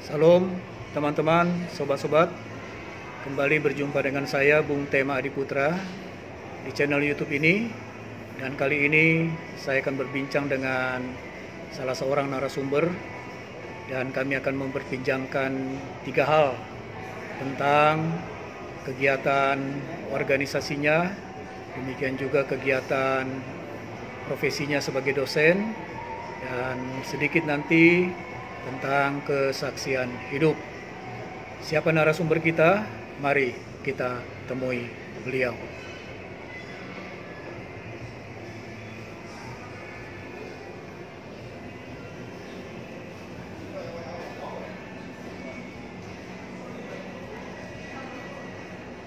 Salam teman-teman, sobat-sobat. Kembali berjumpa dengan saya Bung Tema Adiputra di channel YouTube ini. Dan kali ini saya akan berbincang dengan salah seorang narasumber. Dan kami akan memperbincangkan 3 hal tentang kegiatan organisasinya, demikian juga kegiatan profesinya sebagai dosen, dan sedikit nanti tentang kesaksian hidup. Siapa narasumber kita? Mari kita temui beliau.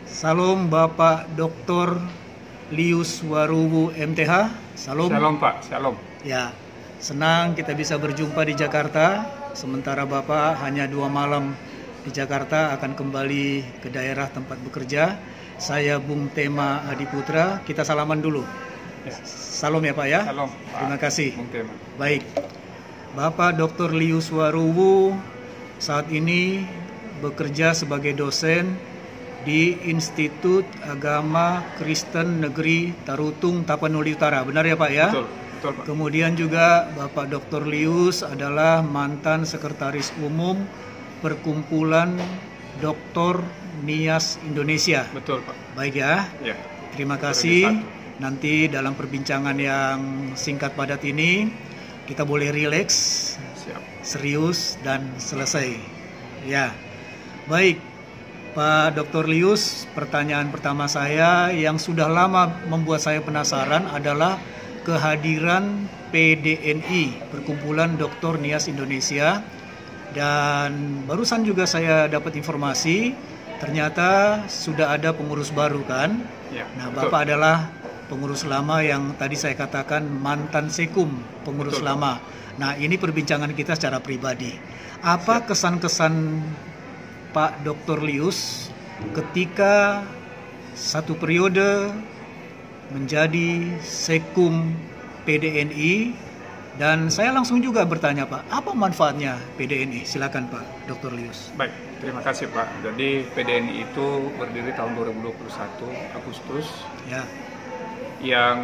Salam Bapak Dr. Lius Waruwu MTH. Salam. Shalom Pak, shalom. Ya, senang kita bisa berjumpa di Jakarta. Sementara Bapak hanya 2 malam di Jakarta, akan kembali ke daerah tempat bekerja. Saya Bung Tema Adiputra. Kita salaman dulu. Ya. Salam ya Pak ya. Shalom Pak. Terima kasih. Bung Tema. Baik, Bapak Dr. Lius Waruwu saat ini bekerja sebagai dosen di Institut Agama Kristen Negeri Tarutung, Tapanuli Utara. Benar ya Pak ya? Betul, betul Pak. Kemudian juga Bapak Dr. Lius adalah mantan Sekretaris Umum Perkumpulan Doktor Nias Indonesia. Betul Pak. Baik ya. Ya. Terima Betul, kasih. Pak. Nanti dalam perbincangan yang singkat padat ini kita boleh rileks, Siap. serius dan selesai. Ya. Baik. Pak Dr. Lius, pertanyaan pertama saya yang sudah lama membuat saya penasaran adalah kehadiran PDNI, Perkumpulan Doktor Nias Indonesia. Dan barusan juga saya dapat informasi, ternyata sudah ada pengurus baru kan? Ya, Nah, betul. Bapak adalah pengurus lama yang tadi saya katakan mantan sekum pengurus Betul, lama. Nah, ini perbincangan kita secara pribadi. Apa kesan-kesan Pak Dr. Lius ketika satu periode menjadi sekum PDNI, dan saya langsung juga bertanya Pak, apa manfaatnya PDNI? Silakan Pak Dr. Lius. Baik, terima kasih Pak. Jadi PDNI itu berdiri tahun 2021 Agustus. Ya, Yang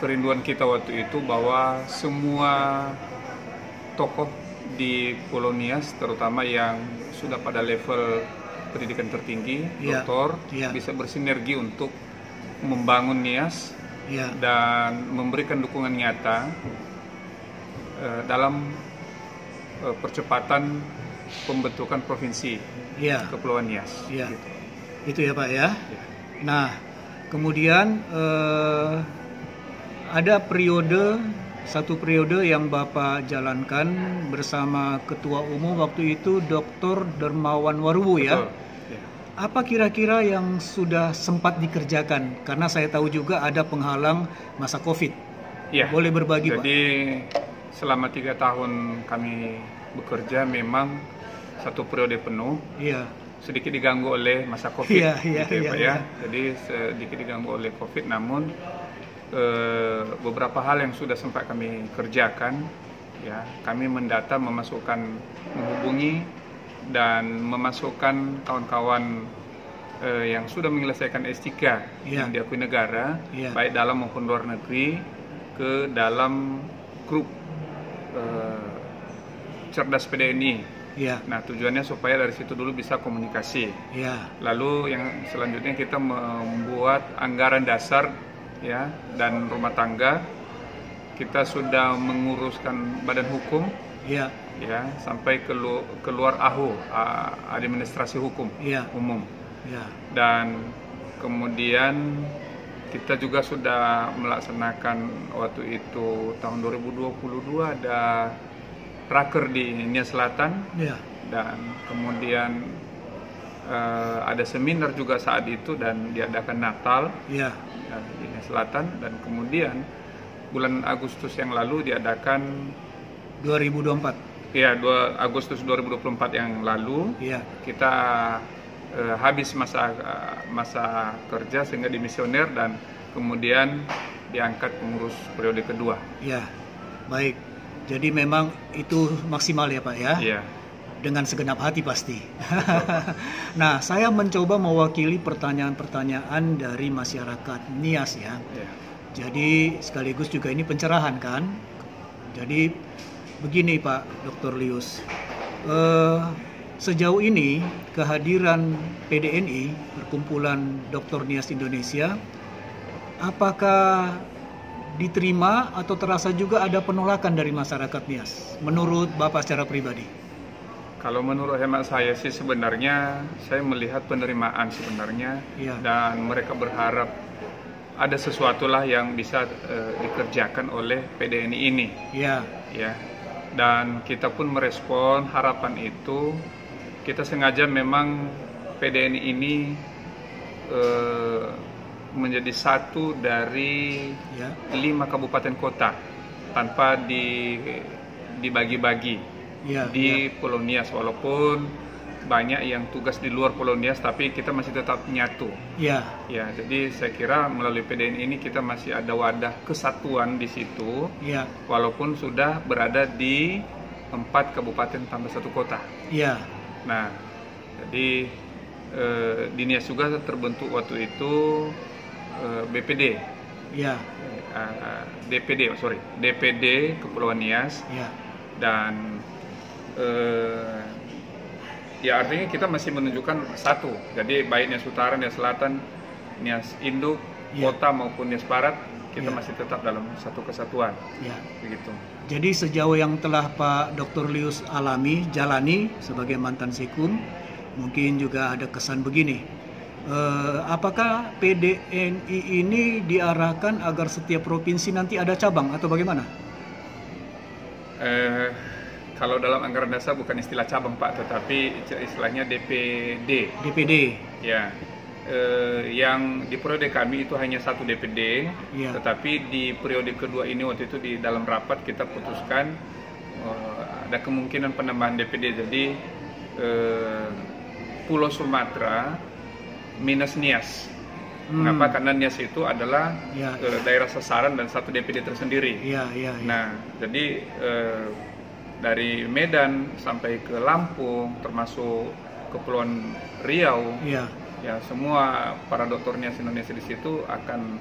kerinduan kita waktu itu bahwa semua tokoh di Pulau Nias, terutama yang sudah pada level pendidikan tertinggi, Ya. doktor, Ya. bisa bersinergi untuk membangun Nias ya, dan memberikan dukungan nyata dalam percepatan pembentukan provinsi ya, Kepulauan Nias. ya. Gitu. Itu ya Pak ya. Ya. Nah, kemudian ada satu periode yang Bapak jalankan bersama Ketua Umum waktu itu Dr. Dermawan Waruwu ya. Betul. Ya. Apa kira-kira yang sudah sempat dikerjakan? Karena saya tahu juga ada penghalang masa COVID. Ya. Boleh berbagi Pak? Jadi selama 3 tahun kami bekerja memang satu periode penuh, Iya, sedikit diganggu oleh masa COVID. Iya, iya, gitu ya, iya, Pak, iya. ya. Jadi sedikit diganggu oleh COVID, namun beberapa hal yang sudah sempat kami kerjakan, ya, kami mendata, menghubungi dan memasukkan kawan-kawan yang sudah menyelesaikan S3 Iya. yang diakui negara, Iya. baik dalam maupun luar negeri, ke dalam grup cerdas PDNI. iya, Nah, tujuannya supaya dari situ dulu bisa komunikasi. iya, Lalu yang selanjutnya kita membuat anggaran dasar, ya, dan rumah tangga. Kita sudah menguruskan badan hukum, iya, ya, sampai keluar AHU, administrasi hukum iya, umum. iya, Dan kemudian kita juga sudah melaksanakan waktu itu tahun 2022 ada raker di Nias Selatan, iya, dan kemudian ada seminar juga saat itu dan diadakan Natal iya, di Nias Selatan, dan kemudian bulan Agustus yang lalu diadakan 2024. ya 2 Agustus 2024 yang lalu Iya, kita habis masa kerja sehingga dimisioner dan kemudian diangkat pengurus periode kedua. iya. Baik. Jadi memang itu maksimal ya Pak ya. Iya. dengan segenap hati pasti. Nah, saya mencoba mewakili pertanyaan-pertanyaan dari masyarakat Nias ya. Ya. Jadi sekaligus juga ini pencerahan kan. Jadi begini Pak Dr. Lius, sejauh ini kehadiran PDNI, Perkumpulan Dokter Nias Indonesia, apakah diterima atau terasa juga ada penolakan dari masyarakat Nias menurut Bapak secara pribadi? Kalau menurut hemat saya sih sebenarnya saya melihat penerimaan sebenarnya, Ya. dan mereka berharap ada sesuatu lah yang bisa dikerjakan oleh PDNI ini, Ya, ya. Dan kita pun merespon harapan itu. Kita sengaja memang PDNI ini menjadi satu dari ya, 5 kabupaten kota tanpa dibagi-bagi ya, di Pulau Nias, walaupun banyak yang tugas di luar Pulau Nias, tapi kita masih tetap nyatu. ya, Ya, jadi saya kira melalui PDN ini kita masih ada wadah kesatuan di situ, ya, walaupun sudah berada di 4 kabupaten tambah 1 kota. ya, Nah, jadi di Nias juga terbentuk waktu itu BPD, ya, DPD Kepulauan Nias, ya, dan ya artinya kita masih menunjukkan satu. Jadi baik Nias Utara, Nias Selatan, Nias Induk, Ya. kota maupun Nias Barat, kita Ya. masih tetap dalam satu kesatuan. ya. Begitu. Jadi sejauh yang telah Pak Dr. Lius jalani sebagai mantan Sekum, mungkin juga ada kesan begini. Apakah PDNI ini diarahkan agar setiap provinsi nanti ada cabang atau bagaimana? Kalau dalam anggaran dasar bukan istilah cabang Pak, tetapi istilahnya DPD. DPD. Ya, yang di periode kami itu hanya satu DPD, Ya. tetapi di periode kedua ini waktu itu di dalam rapat kita putuskan ada kemungkinan penambahan DPD. Jadi Pulau Sumatera minus Nias. Mengapa? Karena Nias itu adalah Ya. daerah sasaran dan satu DPD tersendiri. Ya, ya, ya. Nah, jadi dari Medan sampai ke Lampung, termasuk Kepulauan Riau, Ya, ya semua para dokter Nias Indonesia di situ akan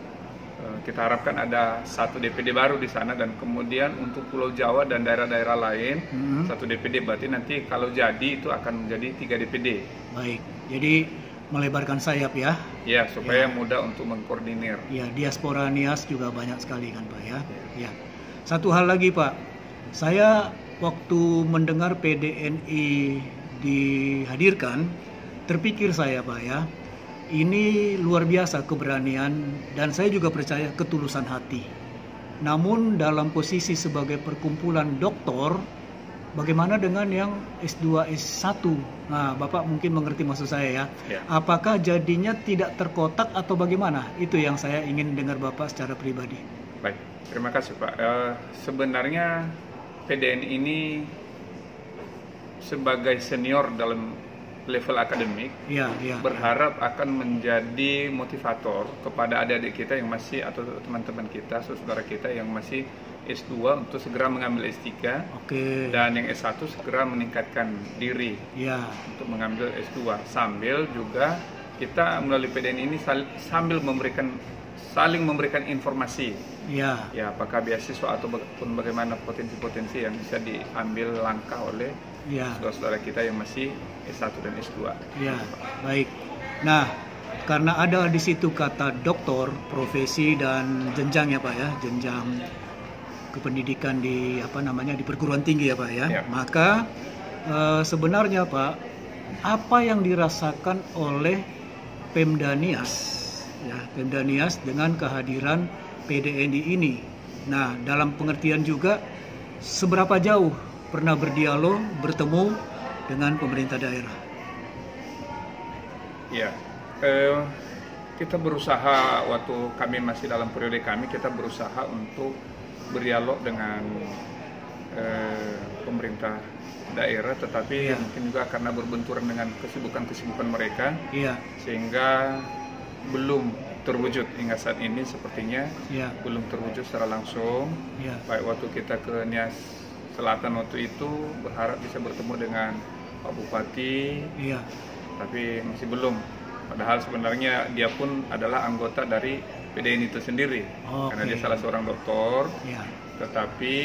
kita harapkan ada satu DPD baru di sana, dan kemudian untuk Pulau Jawa dan daerah-daerah lain satu DPD. Berarti nanti kalau jadi itu akan menjadi 3 DPD. baik. Jadi melebarkan sayap ya. Ya, supaya mudah untuk mengkoordinir. Ya, diaspora Nias juga banyak sekali kan Pak ya. Ya. Satu hal lagi Pak, saya waktu mendengar PDNI dihadirkan, terpikir saya Pak ya, ini luar biasa keberanian dan saya juga percaya ketulusan hati. Namun dalam posisi sebagai perkumpulan doktor, bagaimana dengan yang S2, S1? Nah, Bapak mungkin mengerti maksud saya ya. Ya. Apakah jadinya tidak terkotak atau bagaimana? Itu yang saya ingin dengar Bapak secara pribadi. Baik, terima kasih Pak. Sebenarnya PDN ini sebagai senior dalam level akademik, Ya, ya. berharap akan menjadi motivator kepada adik-adik kita yang masih, atau teman-teman kita, saudara kita yang masih S2 untuk segera mengambil S3, Oke. dan yang S1 segera meningkatkan diri Ya, untuk mengambil S2, sambil juga kita melalui PDN ini sambil saling memberikan informasi, ya, ya apakah beasiswa ataupun bagaimana potensi-potensi yang bisa diambil langkah oleh ya, saudara-saudara kita yang masih S1 dan S2. ya. Baik. Nah, karena ada di situ kata doktor, profesi dan jenjang ya Pak ya, jenjang kependidikan di di perguruan tinggi ya Pak ya. Ya. Maka sebenarnya Pak, apa yang dirasakan oleh Pemda Nias ya, Pemda Nias dengan kehadiran PDNI ini. Nah, dalam pengertian juga seberapa jauh pernah berdialog, bertemu dengan pemerintah daerah? Ya, kita berusaha waktu kami masih dalam periode kami, kita berusaha untuk berdialog dengan pemerintah daerah, tetapi Ya. mungkin juga karena berbenturan dengan kesibukan-kesibukan mereka, Iya, sehingga belum terwujud hingga saat ini. Sepertinya iya, belum terwujud secara langsung. iya, Baik waktu kita ke Nias Selatan waktu itu berharap bisa bertemu dengan Pak Bupati, Iya. tapi masih belum. Padahal sebenarnya dia pun adalah anggota dari PDN itu sendiri, karena dia salah seorang dokter, Iya. tetapi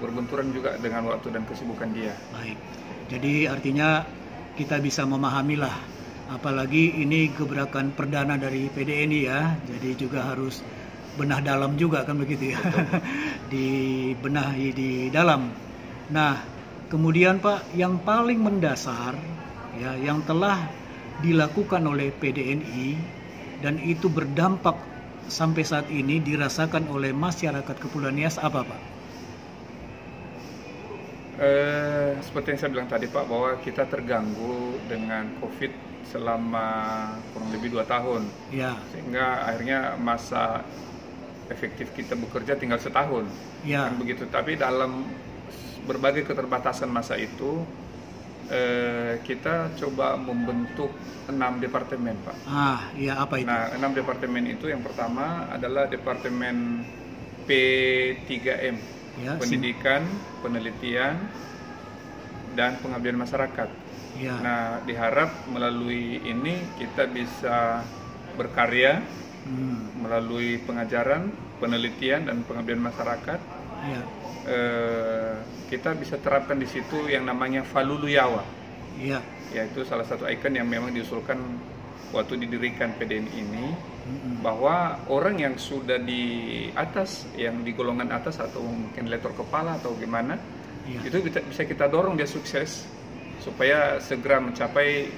berbenturan juga dengan waktu dan kesibukan dia. Baik. Jadi artinya kita bisa memahami lah, apalagi ini gebrakan perdana dari PDNI ya, jadi juga harus benah dalam juga kan begitu ya. Dibenahi di dalam. Nah, kemudian Pak, yang paling mendasar ya yang telah dilakukan oleh PDNI dan itu berdampak sampai saat ini dirasakan oleh masyarakat Kepulauan Nias apa Pak? Seperti yang saya bilang tadi Pak, bahwa kita terganggu dengan COVID selama kurang lebih 2 tahun, Ya. sehingga akhirnya masa efektif kita bekerja tinggal setahun, Ya. kan begitu. Tapi dalam berbagai keterbatasan masa itu, kita coba membentuk 6 departemen Pak. Ya apa itu? Nah, 6 departemen itu yang pertama adalah departemen P3M, Ya, pendidikan, penelitian, dan pengabdian masyarakat. Ya. Nah, diharap melalui ini kita bisa berkarya melalui pengajaran, penelitian, dan pengabdian masyarakat. Ya. Kita bisa terapkan di situ yang namanya Falulu Yawa, Ya. yaitu salah satu ikon yang memang diusulkan waktu didirikan PDN ini, bahwa orang yang sudah di atas, yang di golongan atas atau mungkin lektor kepala atau gimana, itu bisa kita dorong dia sukses supaya segera mencapai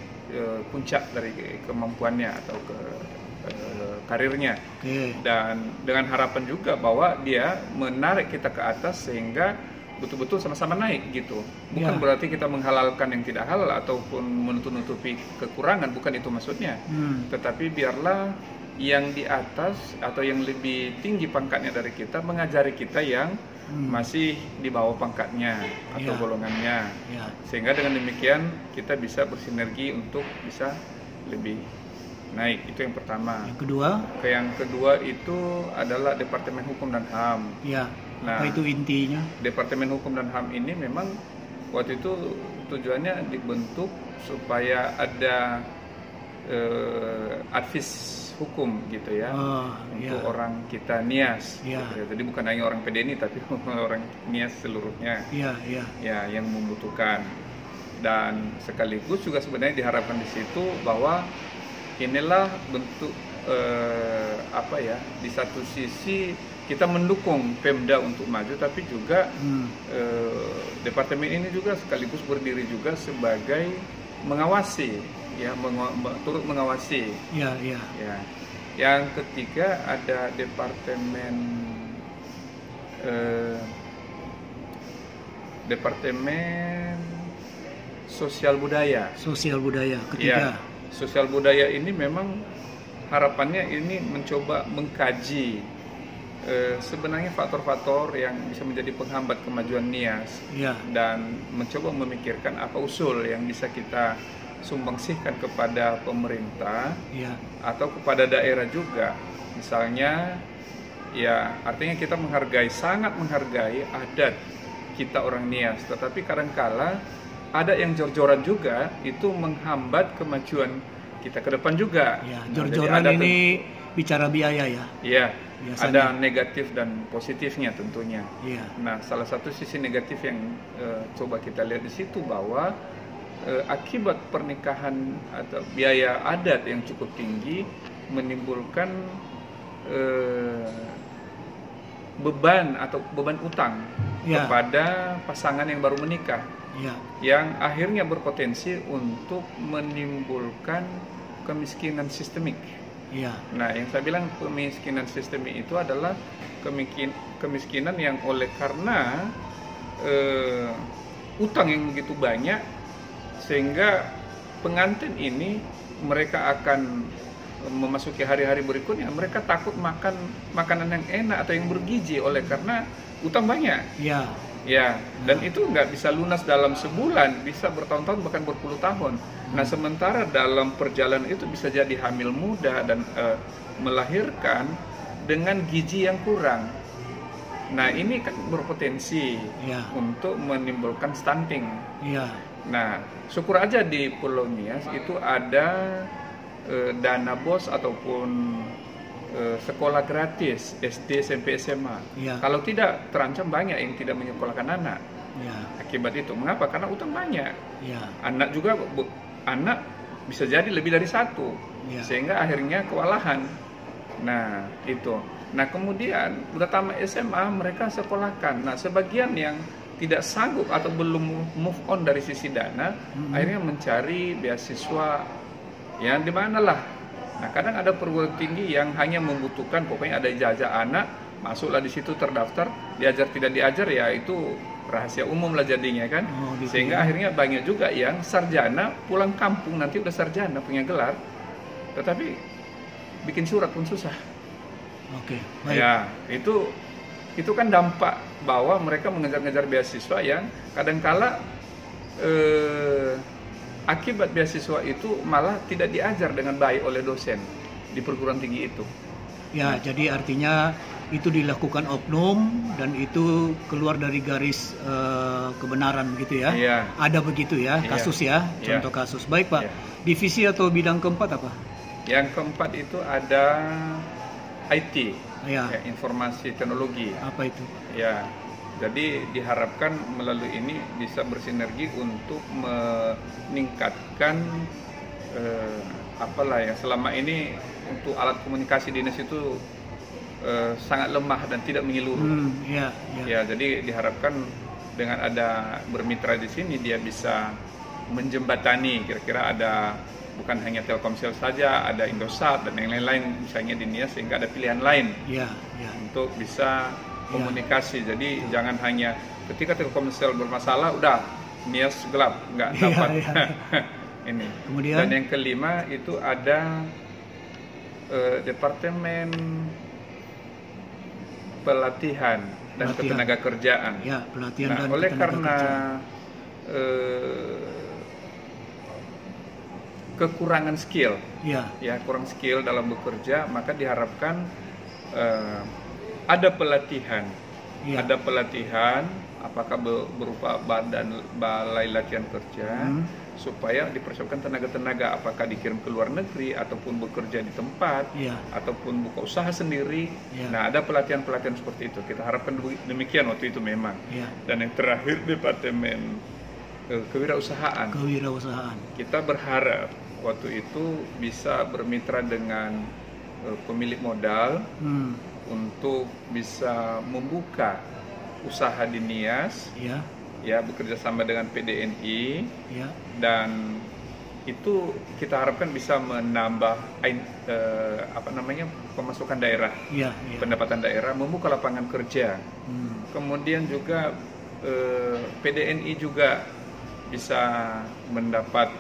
puncak dari kemampuannya atau karirnya. Dan dengan harapan juga bahwa dia menarik kita ke atas sehingga betul-betul sama-sama naik gitu. Bukan berarti kita menghalalkan yang tidak halal ataupun menutup-nutupi kekurangan, bukan itu maksudnya. Tetapi biarlah yang di atas atau yang lebih tinggi pangkatnya dari kita mengajari kita yang masih di bawah pangkatnya atau golongannya. Sehingga dengan demikian kita bisa bersinergi untuk bisa lebih naik. Itu yang pertama. Yang kedua? Yang kedua itu adalah Departemen Hukum dan HAM. Ya. Apa itu intinya? Departemen Hukum dan HAM ini memang waktu itu tujuannya dibentuk supaya ada advis hukum gitu ya, untuk orang kita Nias. Gitu ya. Jadi bukan hanya orang PDNI tapi orang Nias seluruhnya. Ya, yang membutuhkan. Dan sekaligus juga sebenarnya diharapkan di situ bahwa inilah bentuk di satu sisi kita mendukung Pemda untuk maju, tapi juga departemen ini juga sekaligus berdiri juga sebagai mengawasi, ya, turut mengawasi. Ya. Yang ketiga ada departemen sosial budaya. Sosial budaya ketiga. Sosial budaya ini memang harapannya ini mencoba mengkaji sebenarnya faktor-faktor yang bisa menjadi penghambat kemajuan Nias, dan mencoba memikirkan apa usul yang bisa kita sumbangsihkan kepada pemerintah atau kepada daerah juga. Misalnya, ya artinya kita sangat menghargai adat kita orang Nias, tetapi kadangkala ada yang jor-joran juga, itu menghambat kemajuan kita ke depan juga. Jor-joran ini bicara biaya ya? Iya, ada negatif dan positifnya tentunya. Nah, salah satu sisi negatif yang coba kita lihat di situ bahwa akibat pernikahan atau biaya adat yang cukup tinggi menimbulkan beban utang kepada pasangan yang baru menikah. Yang akhirnya berpotensi untuk menimbulkan kemiskinan sistemik. Nah, yang saya bilang kemiskinan sistemik itu adalah kemiskinan yang oleh karena utang yang begitu banyak, sehingga pengantin ini mereka akan memasuki hari-hari berikutnya, mereka takut makan makanan yang enak atau yang bergizi oleh karena utang banyak. Dan itu nggak bisa lunas dalam sebulan, bisa bertahun-tahun bahkan berpuluh tahun. Nah, sementara dalam perjalanan itu bisa jadi hamil muda dan melahirkan dengan gizi yang kurang. Nah, ini kan berpotensi Ya. untuk menimbulkan stunting. Ya. Nah, syukur aja di Pulau Nias itu ada dana BOS ataupun sekolah gratis SD, SMP, SMA. Ya. Kalau tidak, terancam banyak yang tidak menyekolahkan anak. Ya. Akibat itu, mengapa? Karena utang banyak. Ya. Anak juga, anak bisa jadi lebih dari satu, Ya. sehingga akhirnya kewalahan. Nah, itu. Nah, kemudian udah tamat SMA mereka sekolahkan. Nah, sebagian yang tidak sanggup atau belum move on dari sisi dana, akhirnya mencari beasiswa yang di mana lah. Nah, kadang ada perguruan tinggi yang hanya membutuhkan pokoknya ada ijazah anak, masuklah di situ terdaftar, diajar tidak diajar ya itu rahasia umum lah jadinya kan. Oh, gitu Sehingga ya. akhirnya banyak juga yang sarjana pulang kampung nanti udah sarjana punya gelar, tetapi bikin surat pun susah. Oke, baik. Ya, itu kan dampak bahwa mereka mengejar-ngejar beasiswa yang kadangkala akibat beasiswa itu malah tidak diajar dengan baik oleh dosen di perguruan tinggi itu. Ya, jadi artinya itu dilakukan oknum dan itu keluar dari garis kebenaran gitu ya. Iya. Ada begitu ya, Iya. kasus ya, Iya. contoh kasus. Baik Pak, Iya. divisi atau bidang keempat apa? Yang keempat itu ada IT, Ya, ya, informasi teknologi. apa itu? Ya, jadi diharapkan melalui ini bisa bersinergi untuk meningkatkan apalah ya selama ini untuk alat komunikasi dinas itu sangat lemah dan tidak menyeluruh. Ya, ya. Ya, jadi diharapkan dengan ada bermitra di sini dia bisa menjembatani kira-kira ada bukan hanya Telkomsel saja, ada Indosat dan yang lain-lain misalnya di Nias sehingga ada pilihan lain Ya, ya. untuk bisa komunikasi. Jadi jangan hanya ketika Telkomsel bermasalah udah Nias gelap nggak Iya, dapat iya. ini. Kemudian? Dan yang kelima itu ada Departemen Pelatihan dan Ketenagakerjaan. Ya, pelatihan Nah, dan oleh karena ketenagakerjaan. kekurangan skill, Ya, ya kurang skill dalam bekerja, maka diharapkan ada pelatihan, ya. ada pelatihan, apakah berupa balai latihan kerja, supaya dipersiapkan tenaga-tenaga, apakah dikirim ke luar negeri ataupun bekerja di tempat, Ya. ataupun buka usaha sendiri. Ya. Nah, ada pelatihan-pelatihan seperti itu. Kita harapkan demikian waktu itu memang. Ya. Dan yang terakhir Departemen Kewirausahaan. Kewirausahaan. Kita berharap waktu itu bisa bermitra dengan pemilik modal untuk bisa membuka usaha di Nias, Ya, ya bekerja sama dengan PDNI, ya. dan itu kita harapkan bisa menambah pemasukan daerah, Ya, ya. pendapatan daerah, membuka lapangan kerja. Kemudian juga PDNI juga bisa mendapat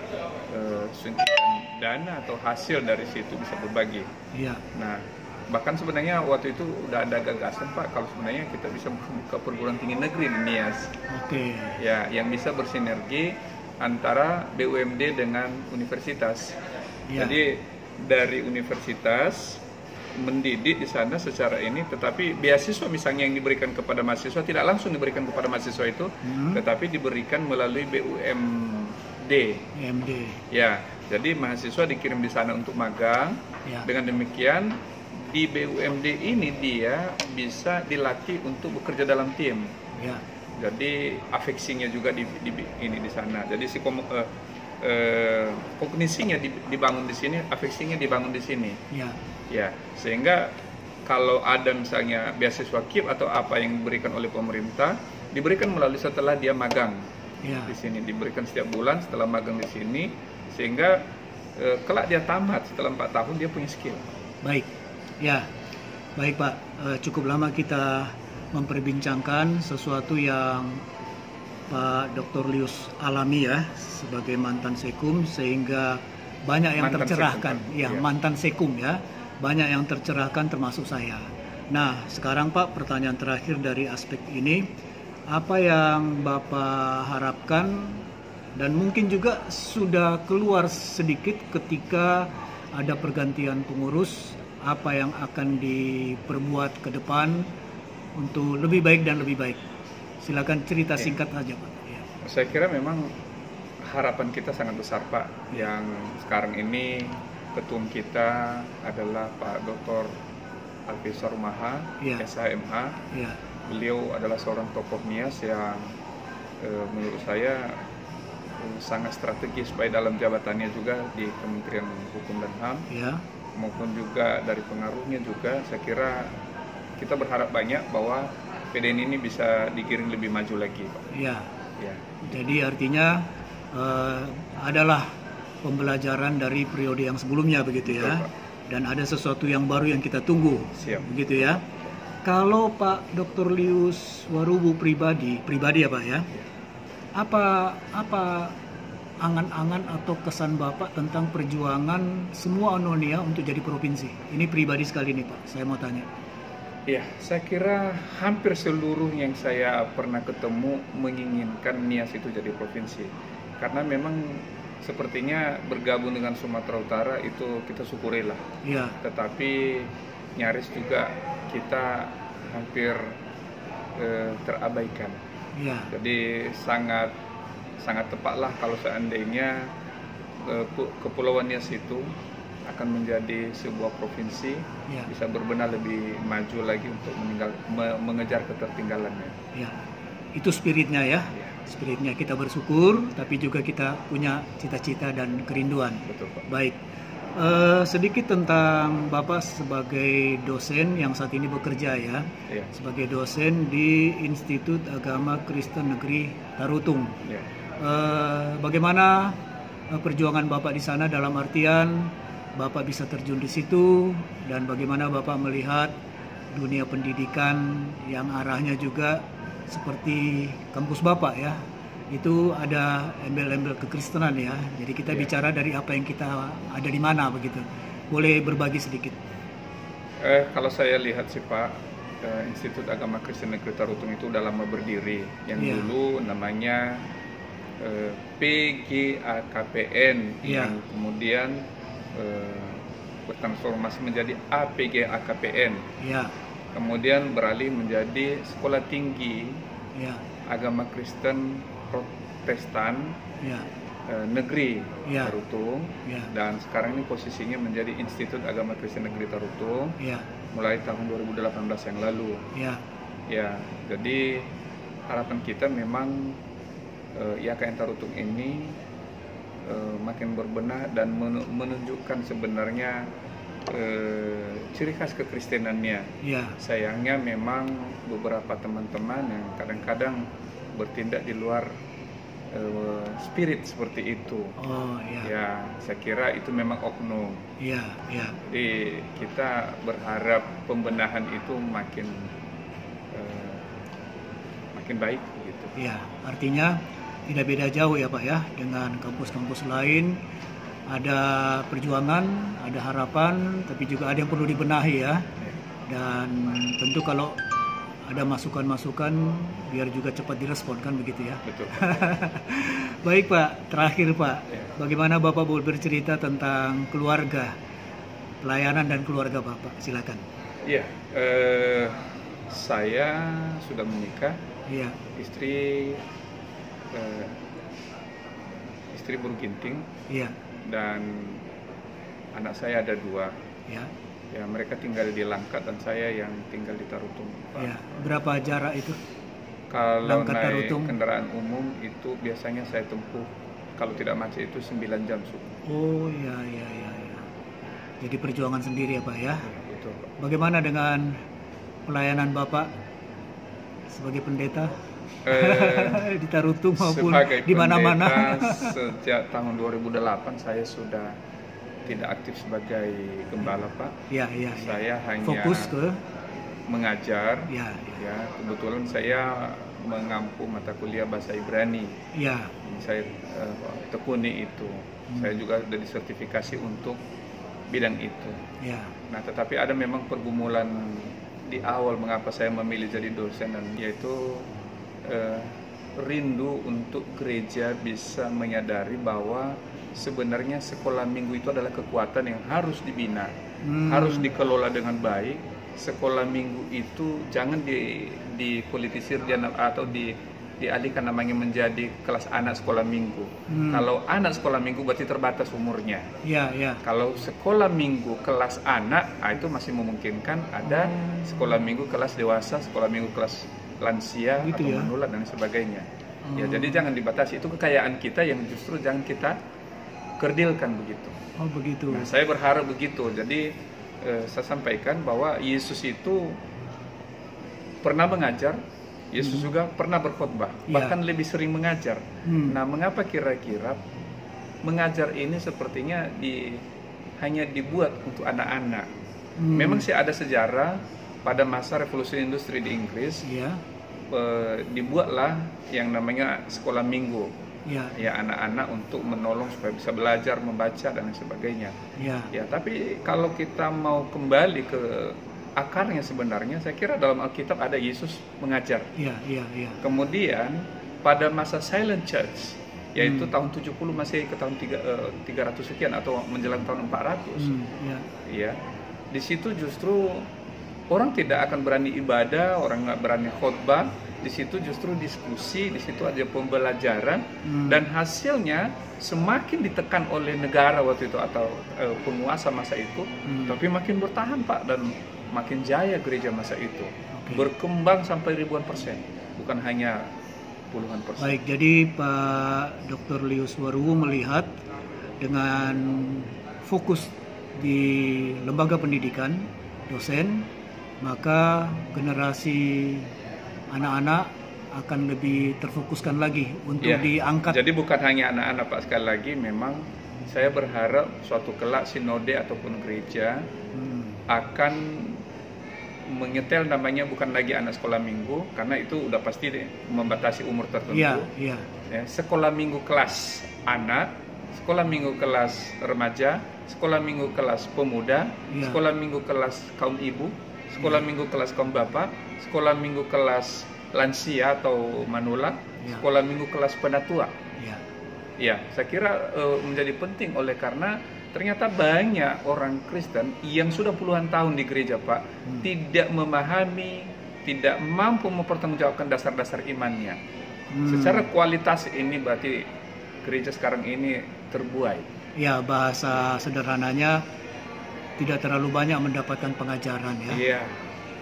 suntikan dana atau hasil dari situ bisa berbagi. Ya. Nah, bahkan sebenarnya waktu itu udah ada gagasan Pak kalau sebenarnya kita bisa membuka perguruan tinggi negeri di Nias. Oke. Ya, yang bisa bersinergi antara BUMD dengan universitas. Ya. Jadi dari universitas mendidik di sana secara ini, tetapi beasiswa misalnya yang diberikan kepada mahasiswa tidak langsung diberikan kepada mahasiswa itu, tetapi diberikan melalui BUMD. MD. Ya, jadi mahasiswa dikirim di sana untuk magang. Ya. Dengan demikian di BUMD ini dia bisa dilatih untuk bekerja dalam tim. Ya. Jadi afeksinya juga di sana. Jadi si kognisinya dibangun di sini, afeksinya dibangun di sini. Ya. Ya, sehingga kalau ada misalnya beasiswa KIP atau apa yang diberikan oleh pemerintah, diberikan melalui setelah dia magang. Ya. Di sini diberikan setiap bulan setelah magang di sini, sehingga kelak dia tamat setelah 4 tahun dia punya skill. Baik. Ya. Baik Pak, cukup lama kita memperbincangkan sesuatu yang Pak Dr. Lius alami ya sebagai mantan sekum, sehingga banyak yang Mantan tercerahkan. sekum, Pak. Ya, Iya. mantan sekum ya. Banyak yang tercerahkan termasuk saya. Nah, sekarang Pak, pertanyaan terakhir dari aspek ini, apa yang Bapak harapkan dan mungkin juga sudah keluar sedikit ketika ada pergantian pengurus, apa yang akan diperbuat ke depan untuk lebih baik dan lebih baik. Silakan cerita singkat saja Pak. Ya. Saya kira memang harapan kita sangat besar Pak. Yang sekarang ini ketum kita adalah Pak Dr. Alfi Sarumaha, Ya. SHMH. Ya. Beliau adalah seorang tokoh Nias yang menurut saya sangat strategis baik dalam jabatannya juga di Kementerian Hukum dan HAM, Ya. maupun juga dari pengaruhnya juga. Saya kira kita berharap banyak bahwa PDN ini bisa digiring lebih maju lagi Pak. Ya. Ya. Jadi artinya adalah pembelajaran dari periode yang sebelumnya begitu ya. Betul, Pak. Dan ada sesuatu yang baru yang kita tunggu. Siap. Begitu ya. Kalau Pak Dr. Lius Warubu pribadi ya Pak ya. Apa angan-angan atau kesan Bapak tentang perjuangan semua Anonia untuk jadi provinsi? Ini pribadi sekali nih Pak, saya mau tanya. Ya, saya kira hampir seluruh yang saya pernah ketemu menginginkan Nias itu jadi provinsi. Karena memang sepertinya bergabung dengan Sumatera Utara itu kita syukurilah. Ya. Tetapi nyaris juga kita hampir terabaikan. Ya. Jadi sangat tepatlah kalau seandainya Kepulauan Nias itu akan menjadi sebuah provinsi, Ya. bisa berbenah lebih maju lagi untuk mengejar ketertinggalannya. Ya. Itu spiritnya ya. Ya. Spiritnya kita bersyukur, tapi juga kita punya cita-cita dan kerinduan. Betul Pak. Baik. Sedikit tentang Bapak sebagai dosen yang saat ini bekerja ya, Ya. sebagai dosen di Institut Agama Kristen Negeri Tarutung. Ya. Bagaimana perjuangan Bapak di sana dalam artian Bapak bisa terjun di situ dan bagaimana Bapak melihat dunia pendidikan yang arahnya juga seperti kampus Bapak ya. Itu ada embel-embel kekristenan ya. Jadi kita bicara dari apa yang kita ada di mana begitu. Boleh berbagi sedikit. Kalau saya lihat sih Pak, Institut Agama Kristen Negeri Tarutung itu udah lama berdiri. Yang dulu namanya PGAKPN, yang kemudian bertransformasi menjadi APGAKPN. Ya. Kemudian beralih menjadi Sekolah Tinggi Agama Kristen Protestan Negeri Tarutung, dan sekarang ini posisinya menjadi Institut Agama Kristen Negeri Tarutung mulai tahun 2018 yang lalu. Ya, jadi harapan kita memang IAKN Tarutung ini makin berbenah dan menunjukkan sebenarnya ciri khas kekristenannya. Sayangnya memang beberapa teman-teman yang kadang-kadang bertindak di luar spirit seperti itu. Ya, saya kira itu memang oknum. Jadi kita berharap pembenahan itu makin baik gitu. Ya, artinya tidak beda jauh ya Pak ya dengan kampus-kampus lain. Ada perjuangan, ada harapan, tapi juga ada yang perlu dibenahi ya. Dan tentu kalau ada masukan-masukan biar juga cepat direspon kan begitu ya. Betul. Baik Pak, terakhir Pak, bagaimana Bapak boleh bercerita tentang keluarga, pelayanan dan keluarga Bapak, silakan. Iya, saya sudah menikah, istri berginting, dan anak saya ada 2. Ya, mereka tinggal di Langkat dan saya yang tinggal di Tarutung. Berapa jarak itu? Kalau Langkat, naik Tarutung? Kendaraan umum itu biasanya saya tempuh, kalau tidak macet itu 9 jam. Oh ya. Jadi perjuangan sendiri ya Pak ya. Betul, Pak. Bagaimana dengan pelayanan Bapak sebagai pendeta di Tarutung maupun di mana-mana? Sejak tahun 2008 saya sudah tidak aktif sebagai gembala Pak. Saya hanya fokus ke mengajar. Ya, kebetulan saya mengampu mata kuliah bahasa Ibrani. Saya tekuni itu. Saya juga sudah disertifikasi untuk bidang itu. Nah, tetapi ada memang pergumulan di awal mengapa saya memilih jadi dosen, dan yaitu rindu untuk gereja bisa menyadari bahwa sebenarnya sekolah minggu itu adalah kekuatan yang harus dibina, harus dikelola dengan baik. Sekolah minggu itu jangan dipolitisir atau dialihkan namanya menjadi kelas anak sekolah minggu. Kalau anak sekolah minggu berarti terbatas umurnya. Kalau sekolah minggu kelas anak, itu masih memungkinkan ada sekolah minggu kelas dewasa, sekolah minggu kelas lansia gitu atau manula dan sebagainya. Ya, jadi jangan dibatasi, itu kekayaan kita yang justru jangan kita kerdilkan begitu. Oh begitu. Nah, saya berharap begitu. Jadi saya sampaikan bahwa Yesus itu pernah mengajar, Yesus juga pernah berkhotbah, bahkan lebih sering mengajar. Nah, mengapa kira-kira mengajar ini sepertinya hanya dibuat untuk anak-anak? Memang sih ada sejarah pada masa revolusi industri di Inggris, dibuatlah yang namanya sekolah minggu. Ya, anak-anak untuk menolong supaya bisa belajar membaca dan sebagainya. Ya, tapi kalau kita mau kembali ke akarnya sebenarnya, saya kira dalam Alkitab ada Yesus mengajar. Kemudian pada masa Silent Church, yaitu tahun 70 masih ke tahun 300 sekian atau menjelang tahun 400. Ya, di situ justru orang tidak akan berani ibadah, orang nggak berani khotbah. Di situ justru diskusi, di situ ada pembelajaran, dan hasilnya semakin ditekan oleh negara waktu itu atau penguasa masa itu, tapi makin bertahan Pak, dan makin jaya gereja masa itu, berkembang sampai ribuan persen, bukan hanya puluhan persen. Baik, jadi Pak Dr. Lius Waruwu melihat dengan fokus di lembaga pendidikan, dosen, maka generasi anak-anak akan lebih terfokuskan lagi untuk diangkat. Jadi bukan hanya anak-anak Pak, sekali lagi memang saya berharap suatu kelak sinode ataupun gereja akan menyetel namanya bukan lagi anak sekolah minggu, karena itu udah pasti membatasi umur tertentu. Ya, sekolah minggu kelas anak, sekolah minggu kelas remaja, sekolah minggu kelas pemuda, sekolah minggu kelas kaum ibu, sekolah minggu kelas kaum bapak, sekolah minggu kelas lansia atau manula, sekolah minggu kelas penatua. Ya, saya kira menjadi penting oleh karena ternyata banyak orang Kristen yang sudah puluhan tahun di gereja Pak, tidak memahami, tidak mampu mempertanggungjawabkan dasar-dasar imannya. Secara kualitas ini berarti gereja sekarang ini terbuai. Ya, bahasa sederhananya tidak terlalu banyak mendapatkan pengajaran ya.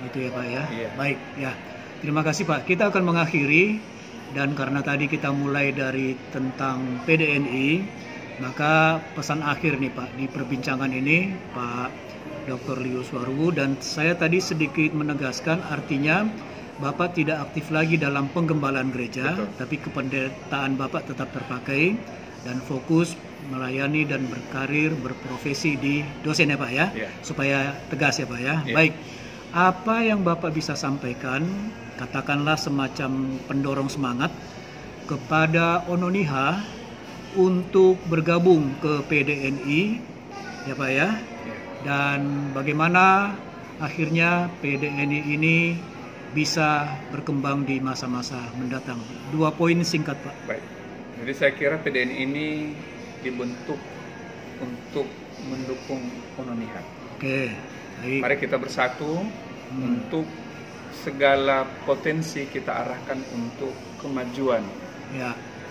Itu ya Pak ya. Baik ya. Terima kasih Pak. Kita akan mengakhiri, dan karena tadi kita mulai dari tentang PDNI, maka pesan akhir nih Pak di perbincangan ini Pak Dr. Lius Waruwu, dan saya tadi sedikit menegaskan artinya Bapak tidak aktif lagi dalam penggembalaan gereja, tapi kependetaan Bapak tetap terpakai dan fokus melayani dan berkarir, berprofesi di dosen ya Pak ya, supaya tegas ya Pak ya. Baik, apa yang Bapak bisa sampaikan, katakanlah semacam pendorong semangat kepada Ononiha untuk bergabung ke PDNI ya Pak ya, dan bagaimana akhirnya PDNI ini bisa berkembang di masa-masa mendatang. 2 poin singkat Pak. Baik, jadi saya kira PDNI ini dibentuk untuk mendukung Ononiha. Baik. Mari kita bersatu untuk segala potensi kita arahkan untuk kemajuan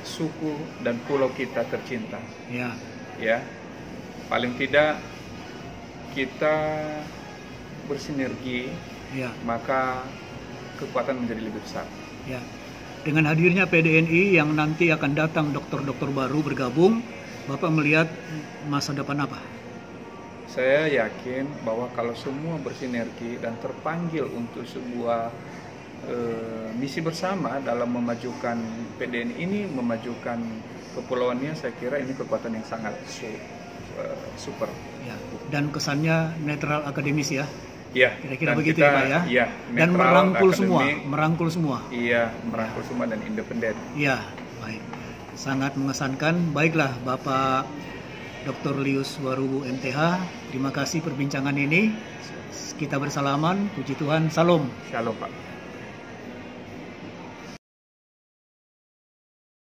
suku dan pulau kita tercinta. Ya, paling tidak kita bersinergi, maka kekuatan menjadi lebih besar. Dengan hadirnya PDNI yang nanti akan datang dokter-dokter baru bergabung, Bapak melihat masa depan apa? Saya yakin bahwa kalau semua bersinergi dan terpanggil untuk sebuah misi bersama dalam memajukan PDNI ini, memajukan kepulauannya, saya kira ini kekuatan yang sangat super. Dan kesannya netral akademis ya? Kira-kira begitu kita, ya Pak ya? Dan merangkul semua. Iya, merangkul semua dan independen. Baik. Sangat mengesankan. Baiklah Bapak Dr. Lius Waruwu MTH, terima kasih perbincangan ini. Kita bersalaman, puji Tuhan, salam. Shalom Pak.